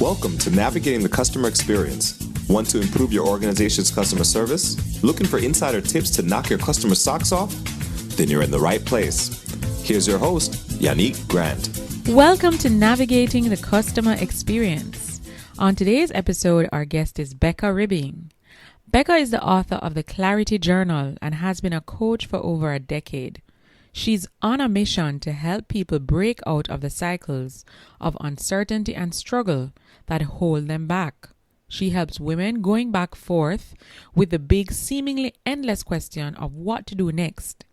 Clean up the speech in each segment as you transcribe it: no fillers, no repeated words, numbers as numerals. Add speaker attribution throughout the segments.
Speaker 1: Welcome to Navigating the Customer Experience. Want to improve your organization's customer service? Looking for insider tips to knock your customer socks off? Then you're in the right place. Here's your host, Yannick Grant.
Speaker 2: Welcome to Navigating the Customer Experience. On today's episode, our guest is Becca Ribbing. Becca is the author of the Clarity Journal and has been a coach for over a decade. She's on a mission to help people break out of the cycles of uncertainty and struggle that hold them back. She helps women going back forth with the big, seemingly endless question of what to do next,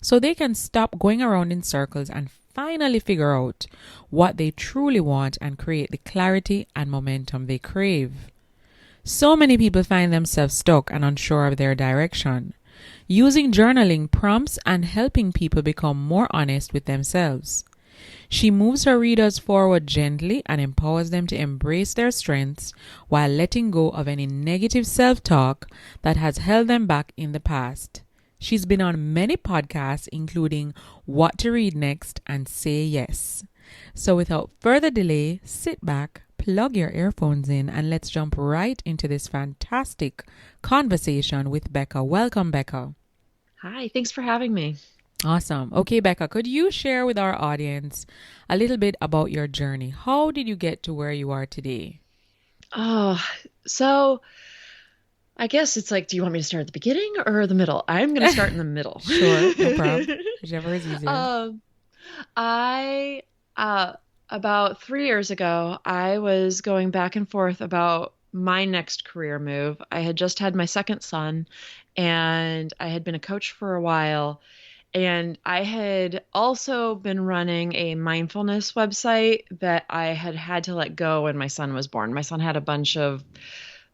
Speaker 2: so they can stop going around in circles and finally figure out what they truly want and create the clarity and momentum they crave. So many people find themselves stuck and unsure of their direction. Using journaling prompts and helping people become more honest with themselves. She moves her readers forward gently and empowers them to embrace their strengths while letting go of any negative self-talk that has held them back in the past. She's been on many podcasts, including What to Read Next and Say Yes. So without further delay, sit back, plug your earphones in, and let's jump right into this fantastic conversation with Becca. Welcome, Becca.
Speaker 3: Hi, thanks for having me.
Speaker 2: Awesome. Okay, Becca, could you share with our audience a little bit about your journey? How did you get to where you are today?
Speaker 3: So I guess it's like, do you want me to start at the beginning or the middle? I'm going to start in the middle.
Speaker 2: Sure, no problem. Whichever is easier.
Speaker 3: About 3 years ago, I was going back and forth about my next career move. I had just had my second son, and I had been a coach for a while. And I had also been running a mindfulness website that I had to let go when my son was born. My son had a bunch of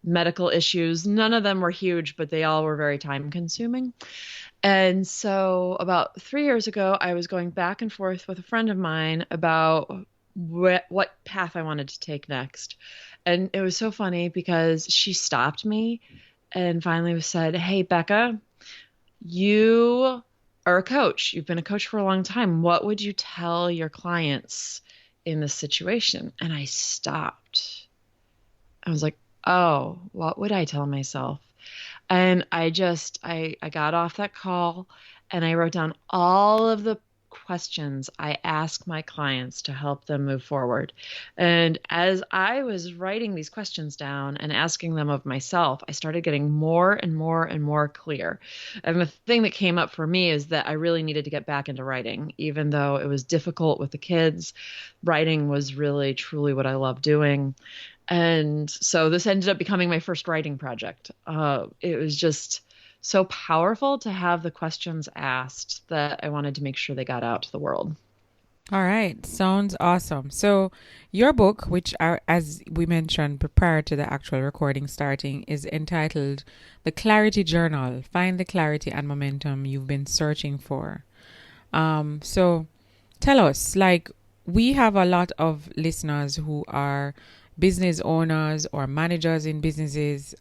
Speaker 3: medical issues. None of them were huge, but they all were very time consuming. And so about 3 years ago, I was going back and forth with a friend of mine about what path I wanted to take next. And it was so funny because she stopped me and finally said, "Hey, Becca, you are a coach. You've been a coach for a long time. What would you tell your clients in this situation?" And I stopped. I was like, oh, what would I tell myself? And I got off that call and I wrote down all of the questions I ask my clients to help them move forward. And as I was writing these questions down and asking them of myself, I started getting more and more and more clear. And the thing that came up for me is that I really needed to get back into writing, even though it was difficult with the kids. Writing was really, truly what I love doing. And so this ended up becoming my first writing project. It was just so powerful to have the questions asked that I wanted to make sure they got out to the world.
Speaker 2: All right. Sounds awesome. So your book, which are, as we mentioned prior to the actual recording starting, is entitled The Clarity Journal. Find the clarity and momentum you've been searching for. So tell us, we have a lot of listeners who are business owners or managers in businesses,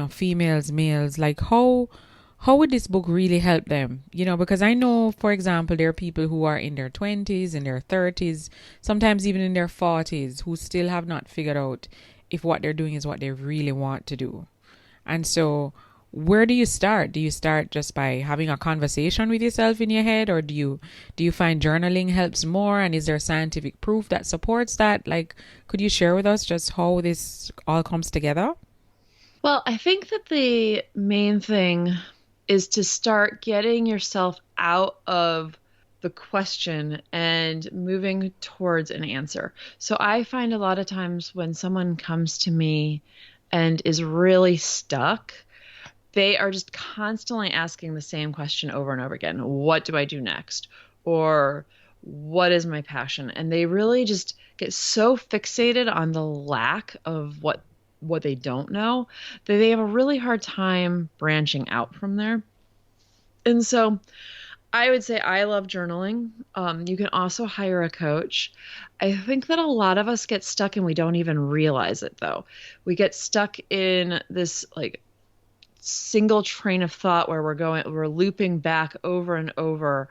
Speaker 2: females, males. How would this book really help them? Because I know, for example, there are people who are in their 20s, in their 30s, sometimes even in their 40s, who still have not figured out if what they're doing is what they really want to do. And so where do you start? Do you start just by having a conversation with yourself in your head, or do you find journaling helps more? And is there scientific proof that supports that? Could you share with us just how this all comes together?
Speaker 3: Well, I think that the main thing is to start getting yourself out of the question and moving towards an answer. So I find a lot of times when someone comes to me and is really stuck, they are just constantly asking the same question over and over again. What do I do next? Or what is my passion? And they really just get so fixated on the lack of what they don't know that they have a really hard time branching out from there. And so I would say I love journaling. You can also hire a coach. I think that a lot of us get stuck and we don't even realize it, though. We get stuck in this single train of thought where we're looping back over and over.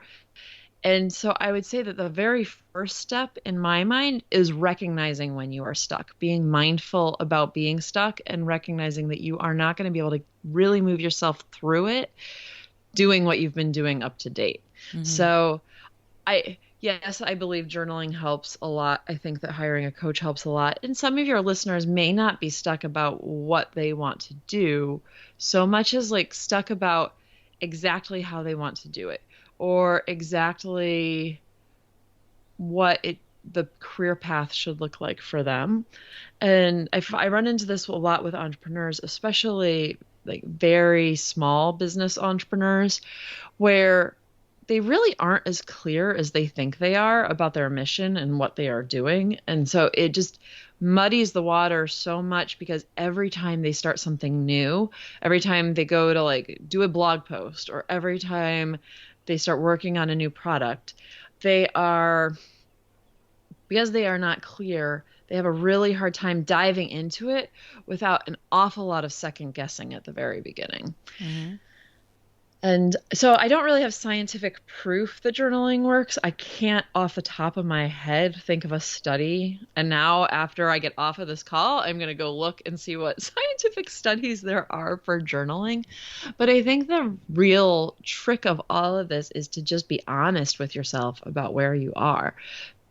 Speaker 3: And so I would say that the very first step in my mind is recognizing when you are stuck, being mindful about being stuck and recognizing that you are not going to be able to really move yourself through it doing what you've been doing up to date.
Speaker 2: Mm-hmm.
Speaker 3: So yes, I believe journaling helps a lot. I think that hiring a coach helps a lot. And some of your listeners may not be stuck about what they want to do so much as like stuck about exactly how they want to do it or exactly the career path should look like for them. And I run into this a lot with entrepreneurs, especially like very small business entrepreneurs, where they really aren't as clear as they think they are about their mission and what they are doing. And so it just muddies the water so much because every time they start something new, every time they go to like do a blog post or every time they start working on a new product, because they are not clear, they have a really hard time diving into it without an awful lot of second guessing at the very beginning.
Speaker 2: Mm-hmm.
Speaker 3: And so I don't really have scientific proof that journaling works. I can't off the top of my head think of a study. And now after I get off of this call, I'm going to go look and see what scientific studies there are for journaling. But I think the real trick of all of this is to just be honest with yourself about where you are.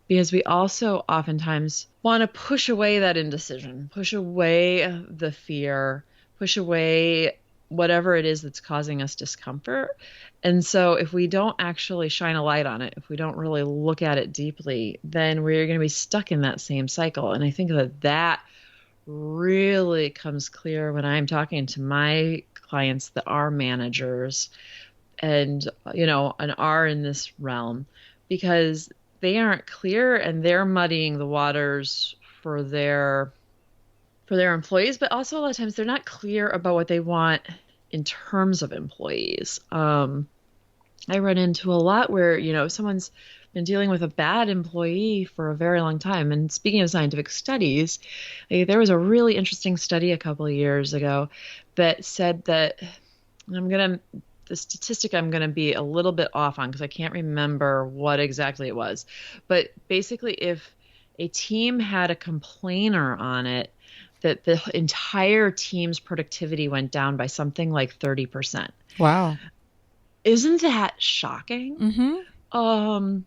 Speaker 3: Because we also oftentimes want to push away that indecision, push away the fear, push away whatever it is that's causing us discomfort. And so if we don't actually shine a light on it, if we don't really look at it deeply, then we're going to be stuck in that same cycle. And I think that really comes clear when I'm talking to my clients that are managers and are in this realm, because they aren't clear and they're muddying the waters for their employees, but also a lot of times they're not clear about what they want in terms of employees. I run into a lot where, someone's been dealing with a bad employee for a very long time. And speaking of scientific studies, there was a really interesting study a couple of years ago that said that, the statistic I'm going to be a little bit off on because I can't remember what exactly it was. But basically, if a team had a complainer on it, that the entire team's productivity went down by something like 30%.
Speaker 2: Wow.
Speaker 3: Isn't that shocking?
Speaker 2: Mm-hmm.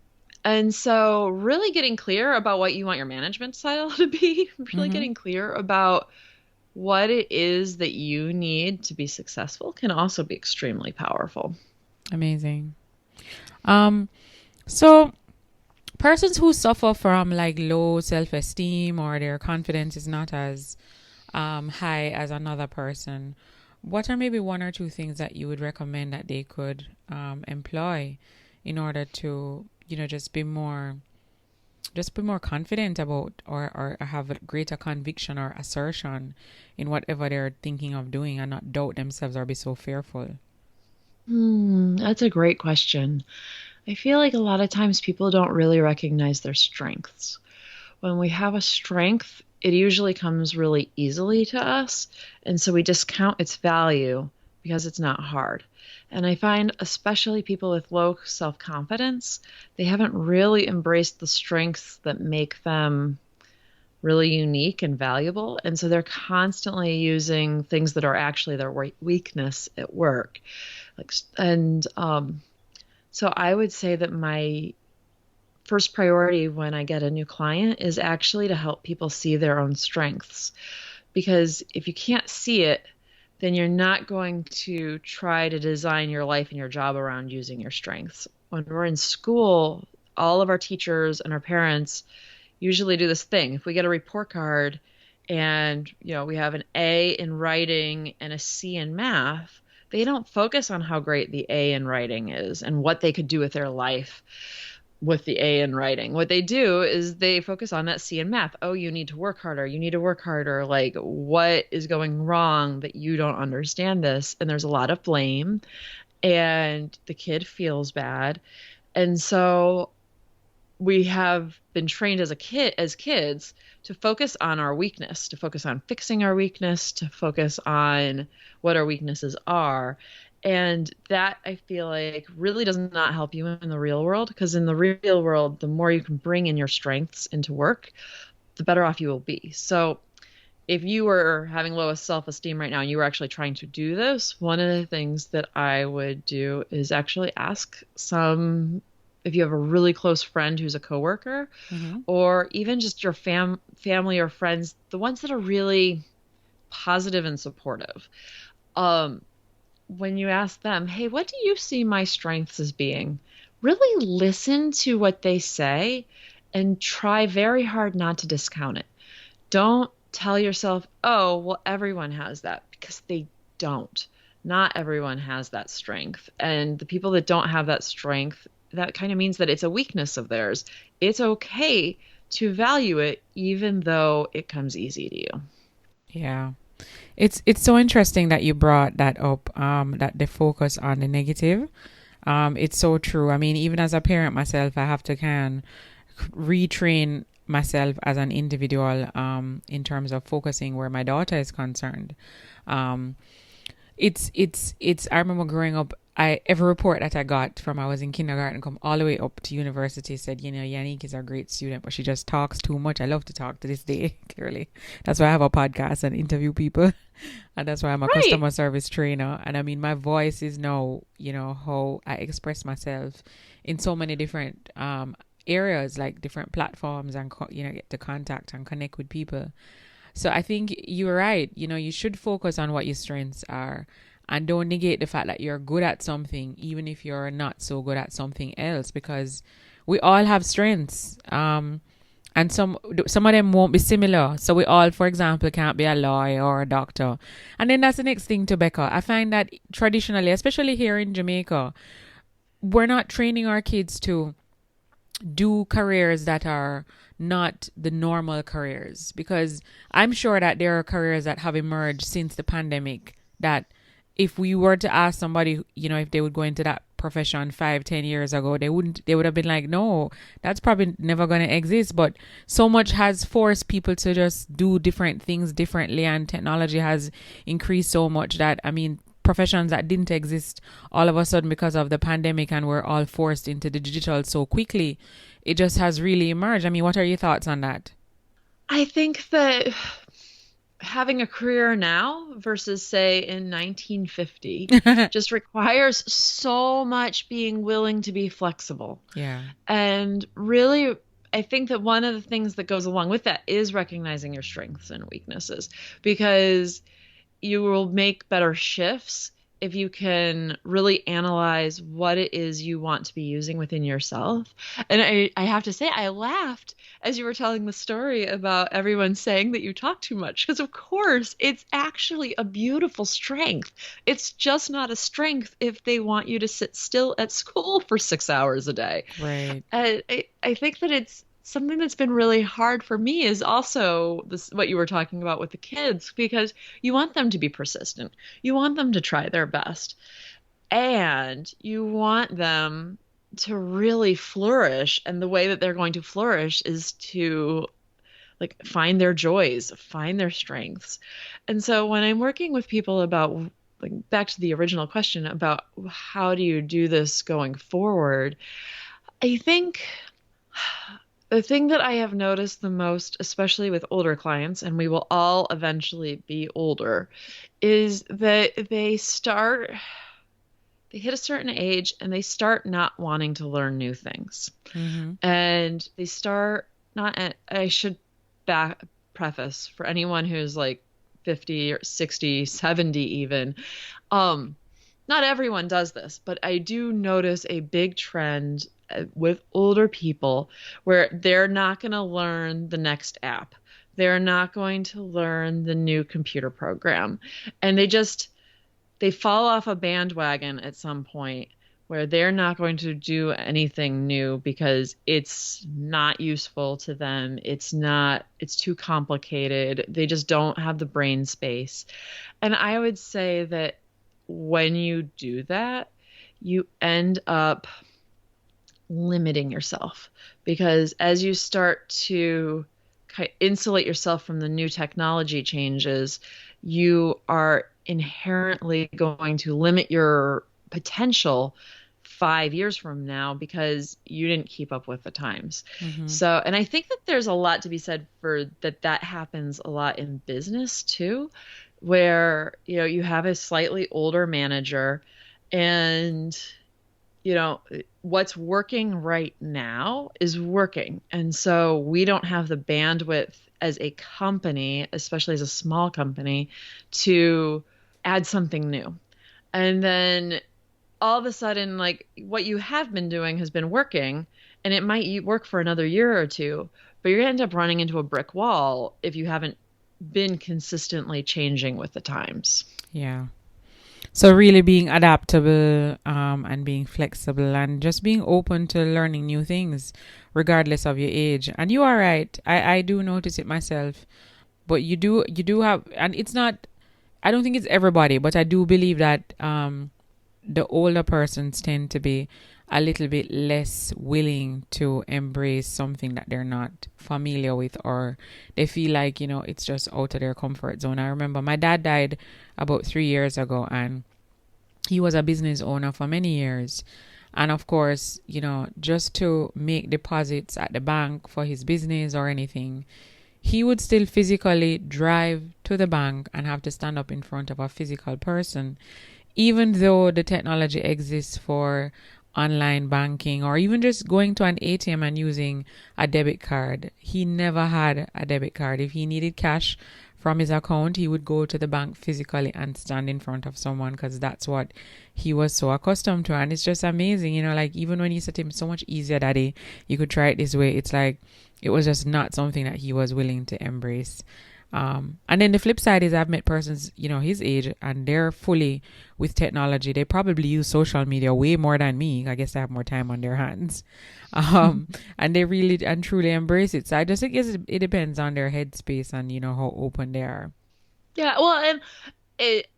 Speaker 3: And so really getting clear about what you want your management style to be, really getting clear about what it is that you need to be successful can also be extremely powerful.
Speaker 2: Amazing. So persons who suffer from like low self-esteem or their confidence is not as high as another person, what are maybe one or two things that you would recommend that they could employ in order to, just be more confident about or have a greater conviction or assertion in whatever they're thinking of doing and not doubt themselves or be so fearful?
Speaker 3: That's a great question. I feel like a lot of times people don't really recognize their strengths. When we have a strength, it usually comes really easily to us, and so we discount its value because it's not hard. And I find especially people with low self-confidence, they haven't really embraced the strengths that make them really unique and valuable. And so they're constantly using things that are actually their weakness at work. So I would say that my first priority when I get a new client is actually to help people see their own strengths. Because if you can't see it, then you're not going to try to design your life and your job around using your strengths. When we're in school, all of our teachers and our parents usually do this thing. If we get a report card and, we have an A in writing and a C in math, they don't focus on how great the A in writing is and what they could do with their life with the A in writing. What they do is they focus on that C in math. Oh, you need to work harder. You need to work harder. Like, what is going wrong that you don't understand this? And there's a lot of blame and the kid feels bad. And so we have been trained as kids to focus on our weakness, to focus on fixing our weakness, to focus on what our weaknesses are. And that I feel like really does not help you in the real world, because in the real world, the more you can bring in your strengths into work, the better off you will be. So if you were having lowest self-esteem right now and you were actually trying to do this, one of the things that I would do is actually ask if you have a really close friend who's a coworker, or even just your family or friends, the ones that are really positive and supportive. When you ask them, hey, what do you see my strengths as being? Really listen to what they say and try very hard not to discount it. Don't tell yourself, oh, well, everyone has that, because they don't. Not everyone has that strength. And the people that don't have that strength, that kind of means that it's a weakness of theirs. It's okay to value it, even though it comes easy to you.
Speaker 2: Yeah. It's so interesting that you brought that up, that the focus on the negative. It's so true. I mean, even as a parent myself, I have to retrain myself as an individual, in terms of focusing where my daughter is concerned. I remember growing up, every report that I got from I was in kindergarten come all the way up to university said, Yannick is a great student, but she just talks too much. I love to talk to this day, clearly. That's why I have a podcast and interview people. And that's why I'm a customer service trainer. And I mean, my voice is now, how I express myself in so many different areas, like different platforms, and, get to contact and connect with people. So I think you're right. You should focus on what your strengths are, and don't negate the fact that you're good at something, even if you're not so good at something else, because we all have strengths. And some of them won't be similar. So we all, for example, can't be a lawyer or a doctor. And then that's the next thing to Becca. I find that traditionally, especially here in Jamaica, we're not training our kids to do careers that are not the normal careers, because I'm sure that there are careers that have emerged since the pandemic that if we were to ask somebody, if they would go into that profession 5-10 years ago, they would have been like, no, that's probably never going to exist. But so much has forced people to just do different things differently, and technology has increased so much that, I mean, professions that didn't exist all of a sudden because of the pandemic, and we're all forced into the digital so quickly, it just has really emerged. I mean, what are your thoughts on that?
Speaker 3: I think that having a career now versus, say, in 1950 just requires so much being willing to be flexible.
Speaker 2: Yeah.
Speaker 3: And really, I think that one of the things that goes along with that is recognizing your strengths and weaknesses, because you will make better shifts if you can really analyze what it is you want to be using within yourself. And I have to say, I laughed as you were telling the story about everyone saying that you talk too much, because of course it's actually a beautiful strength. It's just not a strength if they want you to sit still at school for 6 hours a day.
Speaker 2: Right.
Speaker 3: I think that it's something that's been really hard for me is also what you were talking about with the kids, because you want them to be persistent. You want them to try their best. And you want them to really flourish. And the way that they're going to flourish is to find their joys, find their strengths. And so when I'm working with people about, back to the original question about how do you do this going forward, I think the thing that I have noticed the most, especially with older clients, and we will all eventually be older, is that they hit a certain age and they start not wanting to learn new things.
Speaker 2: Mm-hmm.
Speaker 3: And they start not, I should preface for anyone who's 50 or 60, 70 even, not everyone does this, but I do notice a big trend with older people where they're not going to learn the next app. They're not going to learn the new computer program. And they fall off a bandwagon at some point where they're not going to do anything new because it's not useful to them. It's too complicated. They just don't have the brain space. And I would say that when you do that, you end up limiting yourself, because as you start to insulate yourself from the new technology changes, you are inherently going to limit your potential 5 years from now because you didn't keep up with the times. So, and I think that there's a lot to be said for that happens a lot in business too, where, you have a slightly older manager and, what's working right now is working. And so we don't have the bandwidth as a company, especially as a small company, to add something new. And then all of a sudden, like, what you have been doing has been working, and it might work for another year or two, but you're going to end up running into a brick wall if you haven't been consistently changing with the times.
Speaker 2: Yeah. So really being adaptable and being flexible and just being open to learning new things regardless of your age. And you are right. I do notice it myself. But you do have, and it's not, I don't think it's everybody, but I do believe that the older persons tend to be a little bit less willing to embrace something that they're not familiar with, or they feel like, it's just out of their comfort zone. I remember my dad died about 3 years ago, and he was a business owner for many years. And of course, just to make deposits at the bank for his business or anything, he would still physically drive to the bank and have to stand up in front of a physical person. Even though the technology exists for online banking or even just going to an ATM and using a debit card, he never had a debit card. If he needed cash from his account, he would go to the bank physically and stand in front of someone because that's what he was so accustomed to. And it's just amazing, like even when you said to him, so much easier, Daddy, you could try it this way. It's like it was just not something that he was willing to embrace. And then the flip side is I've met persons, his age, and they're fully with technology. They probably use social media way more than me. I guess they have more time on their hands. And they really and truly embrace it. So I just think it depends on their headspace and, how open they are.
Speaker 3: Yeah, well,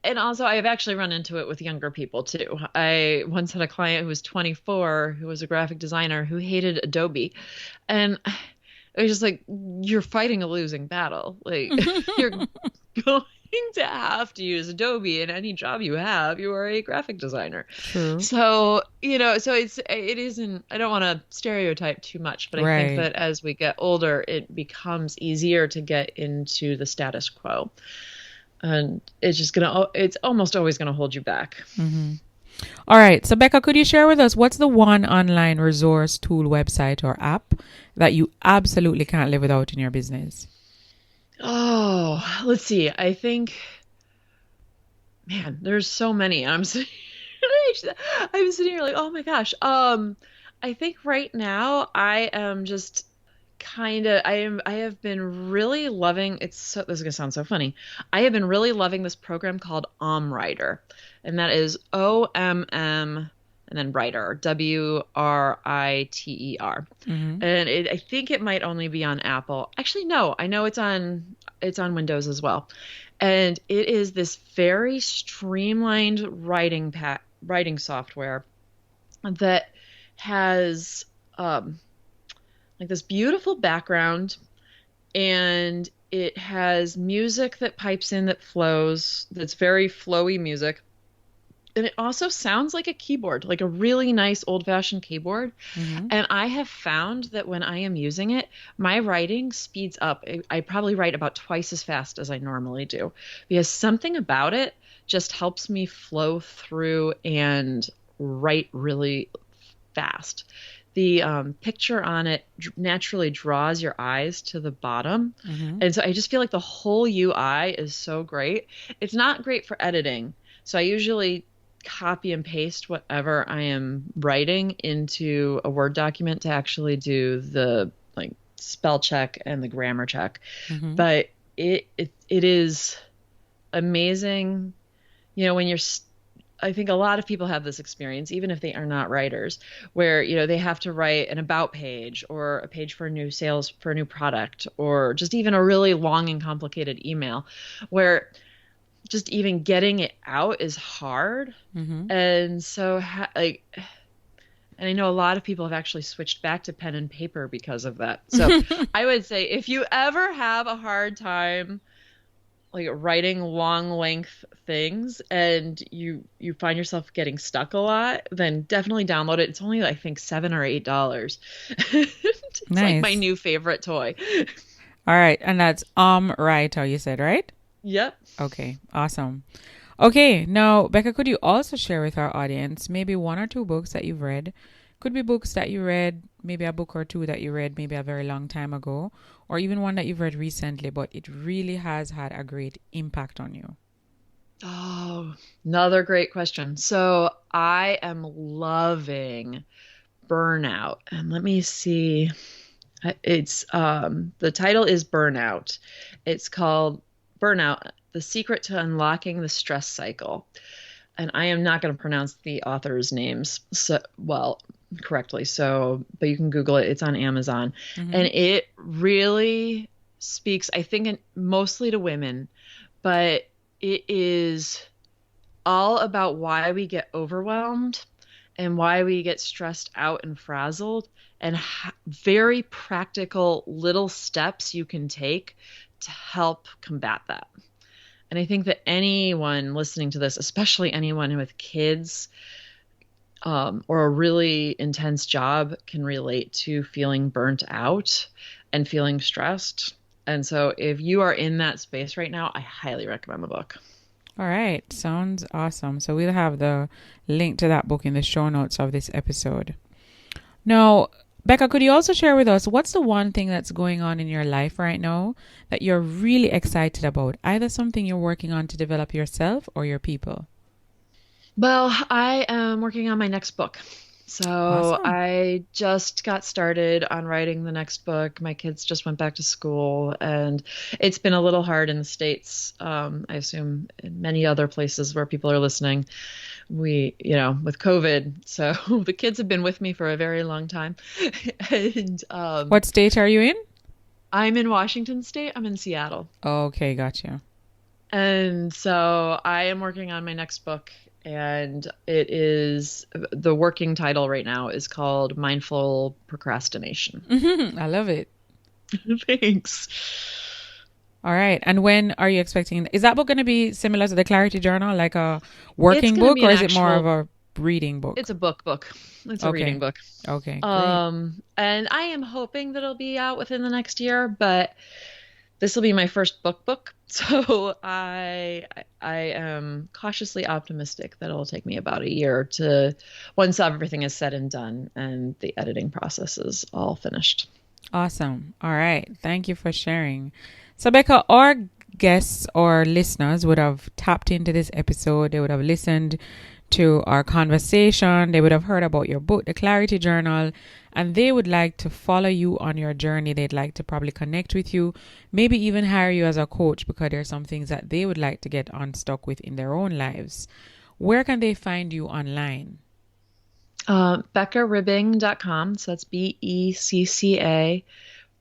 Speaker 3: and also I've actually run into it with younger people too. I once had a client who was 24, who was a graphic designer, who hated Adobe. And it was just like, you're fighting a losing battle. Like, you're going to have to use Adobe in any job you have. You are a graphic designer.
Speaker 2: True.
Speaker 3: So, it isn't, I don't want to stereotype too much, but I think that as we get older, it becomes easier to get into the status quo. And it's almost always going to hold you back.
Speaker 2: Mm-hmm. All right. So, Becca, could you share with us what's the one online resource, tool, website, or app that you absolutely can't live without in your business?
Speaker 3: Oh, let's see. I think, man, there's so many. I'm sitting here like, oh my gosh. I think right now I am just I have been really loving, this is going to sound so funny. I have been really loving this program called Writer, and that is OMM and then Writer, WRITER.
Speaker 2: Mm-hmm.
Speaker 3: And I think it might only be on Apple. Actually, no, I know it's on Windows as well. And it is this very streamlined writing software that has like this beautiful background, and it has music that pipes in that flows, that's very flowy music. And it also sounds like a keyboard, like a really nice old-fashioned keyboard. Mm-hmm. And I have found that when I am using it, my writing speeds up. I probably write about twice as fast as I normally do, because something about it just helps me flow through and write really fast. The picture on it naturally draws your eyes to the bottom. Mm-hmm. And so I just feel like the whole UI is so great. It's not great for editing. So I usually copy and paste whatever I am writing into a Word document to actually do the spell check and the grammar check. Mm-hmm. But it is amazing. When I think a lot of people have this experience, even if they are not writers, where, they have to write an about page or a page for for a new product, or just even a really long and complicated email, where just even getting it out is hard. Mm-hmm. And so And I know a lot of people have actually switched back to pen and paper because of that. So I would say if you ever have a hard time like writing long length things and you find yourself getting stuck a lot, then definitely download it. It's only I think $7 or $8. It's like my
Speaker 2: Nice.
Speaker 3: new favorite toy.
Speaker 2: All right. And that's writer, you said, right?
Speaker 3: Yep.
Speaker 2: Okay. Awesome. Okay. Now, Becca, could you also share with our audience maybe one or two books that you've read? Could be books that you read, maybe a book or two that you read maybe a very long time ago, or even one that you've read recently, but it really has had a great impact on you.
Speaker 3: Oh, another great question. So I am loving Burnout. And let me see. It's the title is Burnout. It's called Burnout: The Secret to Unlocking the Stress Cycle. And I am not going to pronounce the author's names correctly. So, but you can Google it. It's on Amazon. And it really speaks, I think, mostly to women, but it is all about why we get overwhelmed and why we get stressed out and frazzled, and very practical little steps you can take to help combat that. And I think that anyone listening to this, especially anyone with kids or a really intense job, can relate to feeling burnt out and feeling stressed. And so if you are in that space right now, I highly recommend the book.
Speaker 2: All right. Sounds awesome. So we'll have the link to that book in the show notes of this episode. Now, Becca, could you also share with us what's the one thing that's going on in your life right now that you're really excited about? Either something you're working on to develop yourself or your people.
Speaker 3: Well, I am working on my next book. So
Speaker 2: Awesome.
Speaker 3: I just got started on writing the next book. My kids just went back to school, and it's been a little hard in the States. I assume in many other places where people are listening, with COVID. So the kids have been with me for a very long time. And
Speaker 2: What state are you in?
Speaker 3: I'm in Washington State. I'm in Seattle.
Speaker 2: Okay, gotcha.
Speaker 3: And so I am working on my next book. And the working title right now is called Mindful Procrastination.
Speaker 2: I love it.
Speaker 3: Thanks.
Speaker 2: All right. And when are you expecting? Is that book going to be similar to the Clarity Journal, like a working book, or is it more of a reading book?
Speaker 3: It's a book. It's a reading book.
Speaker 2: Okay. Great.
Speaker 3: And I am hoping that it'll be out within the next year, but this will be my first book. So I am cautiously optimistic that it'll take me about a year once everything is said and done and the editing process is all finished.
Speaker 2: Awesome. All right. Thank you for sharing. So, Becca, our guests or listeners would have tapped into this episode. They would have listened to our conversation. They would have heard about your book, The Clarity Journal, and they would like to follow you on your journey. They'd like to probably connect with you, maybe even hire you as a coach because there are some things that they would like to get unstuck with in their own lives. Where can they find you online?
Speaker 3: BeccaRibbing.com. So that's BECCA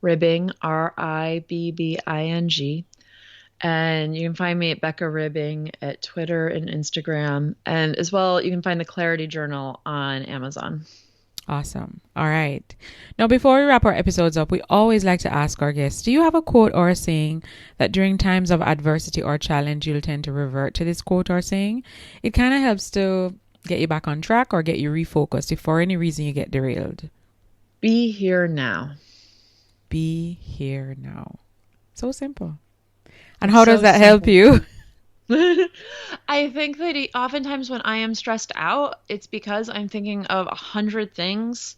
Speaker 3: Ribbing, RIBBING. And you can find me at Becca Ribbing at Twitter and Instagram. And as well, you can find the Clarity Journal on Amazon.
Speaker 2: Awesome. All right. Now, before we wrap our episodes up, we always like to ask our guests, do you have a quote or a saying that during times of adversity or challenge, you'll tend to revert to this quote or saying? It kind of helps to get you back on track or get you refocused if for any reason you get derailed.
Speaker 3: Be here now.
Speaker 2: Be here now. So simple. And how does that help you?
Speaker 3: I think that oftentimes when I am stressed out, it's because I'm thinking of 100 things,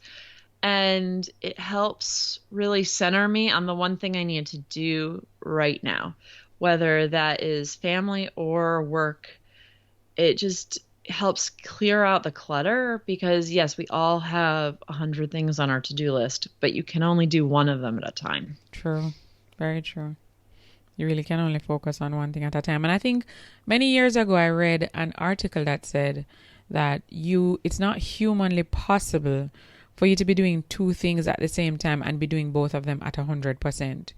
Speaker 3: and it helps really center me on the one thing I need to do right now, whether that is family or work. It just helps clear out the clutter because, yes, we all have 100 things on our to-do list, but you can only do one of them at a time.
Speaker 2: True. Very true. You really can only focus on one thing at a time. And I think many years ago, I read an article that said that it's not humanly possible for you to be doing two things at the same time and be doing both of them at 100%.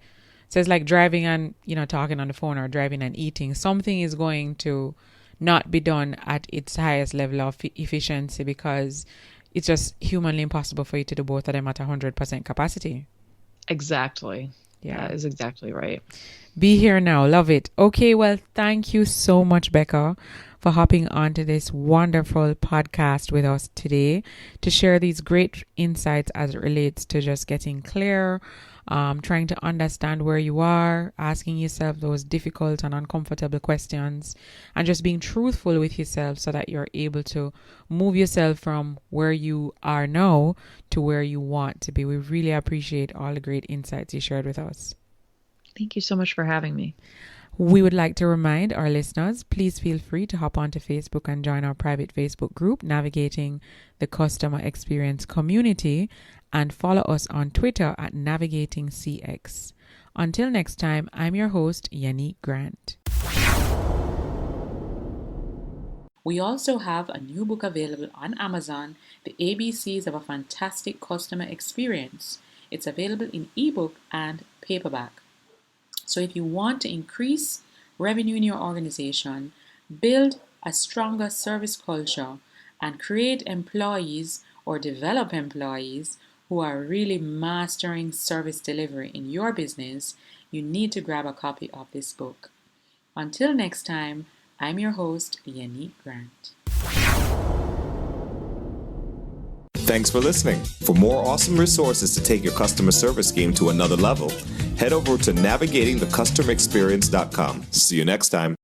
Speaker 2: So it's like driving and, talking on the phone or driving and eating. Something is going to not be done at its highest level of efficiency because it's just humanly impossible for you to do both of them at 100% capacity.
Speaker 3: Exactly.
Speaker 2: Yeah.
Speaker 3: That is exactly right.
Speaker 2: Be here now. Love it. Okay, well, thank you so much, Becca, for hopping onto this wonderful podcast with us today to share these great insights as it relates to just getting clear, trying to understand where you are, asking yourself those difficult and uncomfortable questions, and just being truthful with yourself so that you're able to move yourself from where you are now to where you want to be. We really appreciate all the great insights you shared with us.
Speaker 3: Thank you so much for having me.
Speaker 2: We would like to remind our listeners, please feel free to hop onto Facebook and join our private Facebook group, Navigating the Customer Experience Community, and follow us on Twitter at NavigatingCX. Until next time, I'm your host, Yannick Grant. We also have a new book available on Amazon, The ABCs of a Fantastic Customer Experience. It's available in ebook and paperback. So if you want to increase revenue in your organization, build a stronger service culture, and create employees or develop employees who are really mastering service delivery in your business, you need to grab a copy of this book. Until next time, I'm your host, Yannick Grant.
Speaker 1: Thanks for listening. For more awesome resources to take your customer service game to another level, head over to navigatingthecustomerexperience.com. See you next time.